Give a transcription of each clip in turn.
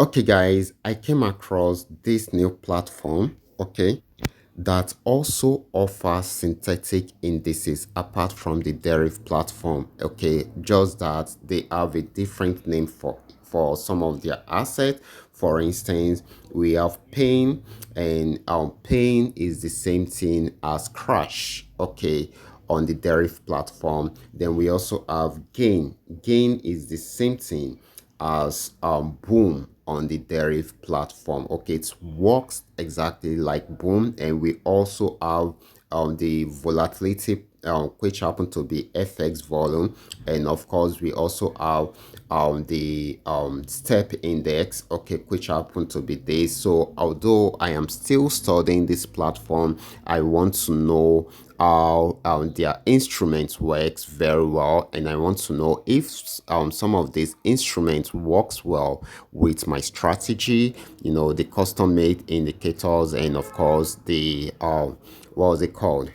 Okay, guys, I came across this new platform, okay, that also offers synthetic indices apart from the Deriv platform, okay, just that they have a different name for some of their assets. For instance, we have pain, and pain is the same thing as crash, okay, on the Deriv platform. Then we also have gain. Gain is the same thing as Boom on the Deriv platform. Okay, it works exactly like Boom, and we also have the volatility, which happen to be FX volume, and of course we also have the step index, okay, which happen to be days. So although I am still studying this platform, I want to know how their instruments works very well, and I want to know if some of these instruments works well with my strategy, the custom made indicators, and of course the what was it called,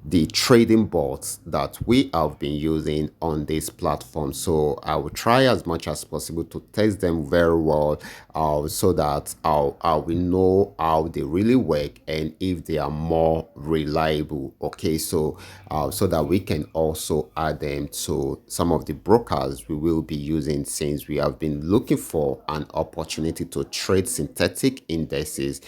the trading bots that we have been using on this platform. So I will try as much as possible to test them very well, so that we know how they really work and if they are more reliable. Okay, so that we can also add them to some of the brokers we will be using, since we have been looking for an opportunity to trade synthetic indices.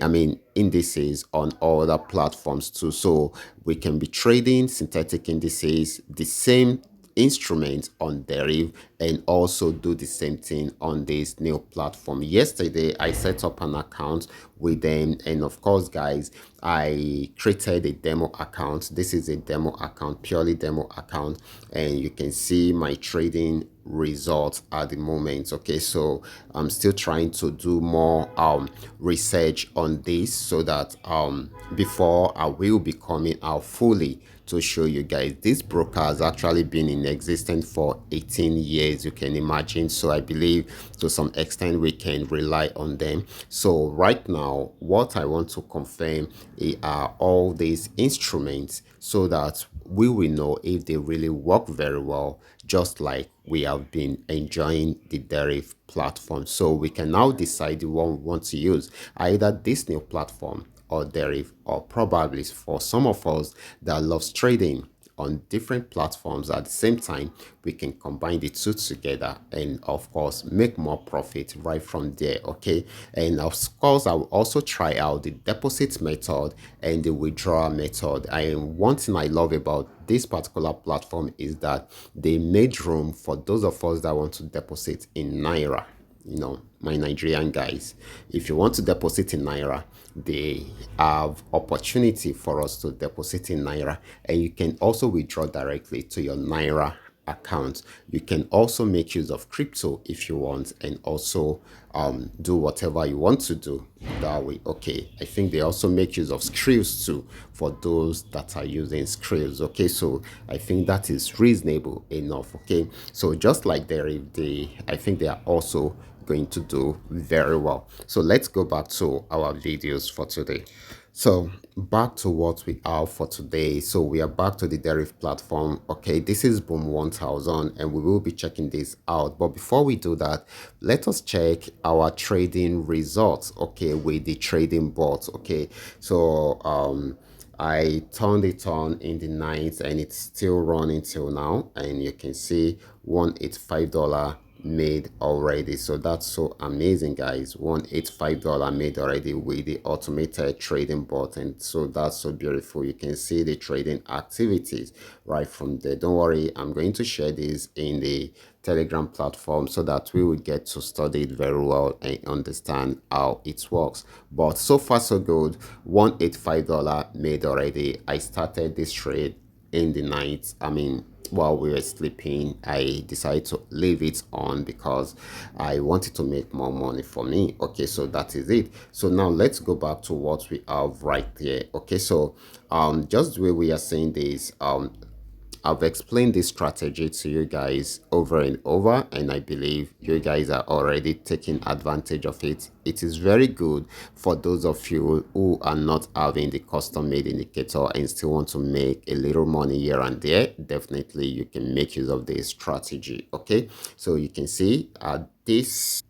I mean indices on other platforms too. So we can be trading synthetic indices, the same instrument on Deriv, and also do the same thing on this new platform. Yesterday, I set up an account with them, and of course, guys, I created a demo account. This is a demo account, purely demo account, and you can see my trading results at the moment. Okay, so I'm still trying to do more research on this, so that before I will be coming out fully to show you guys. This broker has actually been in existence for 18 years, you can imagine. So I believe to some extent we can rely on them. So right now, what I want to confirm are all these instruments, so that we will know if they really work very well, just like we have been enjoying the Deriv platform. So we can now decide the one we want to use, either this new platform or Deriv, or probably for some of us that loves trading on different platforms at the same time, we can combine the two together and of course make more profit right from there. Okay, and of course I will also try out the deposit method and the withdrawal method. And one thing I love about this particular platform is that they made room for those of us that want to deposit in Naira. My Nigerian guys, if you want to deposit in Naira, they have opportunity for us to deposit in Naira, and you can also withdraw directly to your Naira account. You can also make use of crypto if you want, and also do whatever you want to do that way. Okay, I think they also make use of Skrillz too, for those that are using Skrillz. Okay, so I think that is reasonable enough. Okay, so just like I think they are also going to do very well. So let's go back to our videos for today. So back to what we have for today. So we are back to the Deriv platform. Okay, this is Boom 1000, and we will be checking this out. But before we do that, let us check our trading results, okay, with the trading bots. Okay, so I turned it on in the night, and it's still running till now, and you can see $185 made already. So that's so amazing, guys. $185 made already with the automated trading button. So that's so beautiful. You can see the trading activities right from there. Don't worry, I'm going to share this in the Telegram platform, so that we will get to study it very well and understand how it works. But so far so good. $185 made already. I started this trade in the night. I mean, while we were sleeping, I decided to leave it on because I wanted to make more money for me. Okay, so that is it. So now let's go back to what we have right there. Okay, so just the way we are saying this, I've explained this strategy to you guys over and over, and I believe you guys are already taking advantage of it. It is very good for those of you who are not having the custom made indicator and still want to make a little money here and there. Definitely you can make use of this strategy. Okay, so you can see this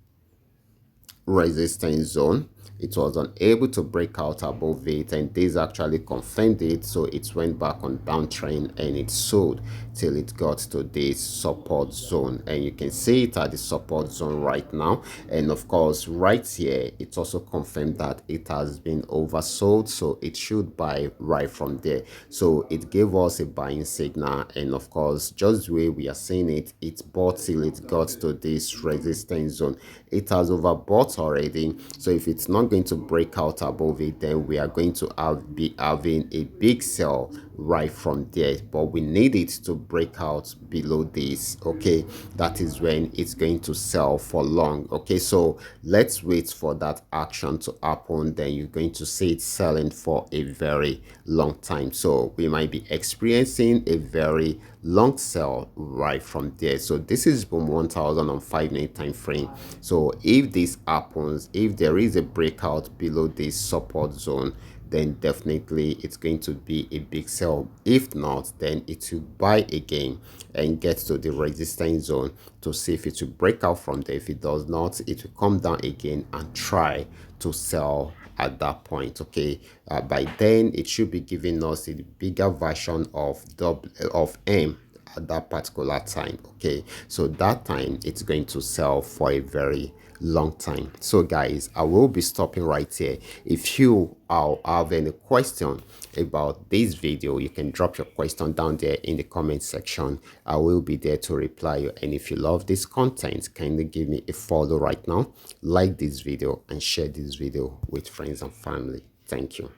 resistance zone. It was unable to break out above it, and this actually confirmed it, so it went back on downtrend and it sold till it got to this support zone, and you can see it at the support zone right now. And of course right here it also confirmed that it has been oversold, so it should buy right from there. So it gave us a buying signal, and of course just the way we are seeing it, it bought till it got to this resistance zone. It has overbought already, so if it's not going to break out above it, then we are going to be having a big sell right from there. But we need it to break out below this, okay? That is when it's going to sell for long, okay? So let's wait for that action to happen, then you're going to see it selling for a very long time. So we might be experiencing a very long sell right from there. So this is from 1000 on 5-minute time frame. So if this happens, if there is a breakout below this support zone, then definitely it's going to be a big sell. If not, then it will buy again and get to the resistance zone to see if it will break out from there. If it does not, it will come down again and try to sell at that point, okay? By then it should be giving us a bigger version of M at that particular time, okay? So that time it's going to sell for a very long time. So guys, I will be stopping right here. If you have any question about this video, you can drop your question down there in the comment section. I will be there to reply you. And if you love this content, kindly give me a follow right now, like this video, and share this video with friends and family. Thank you.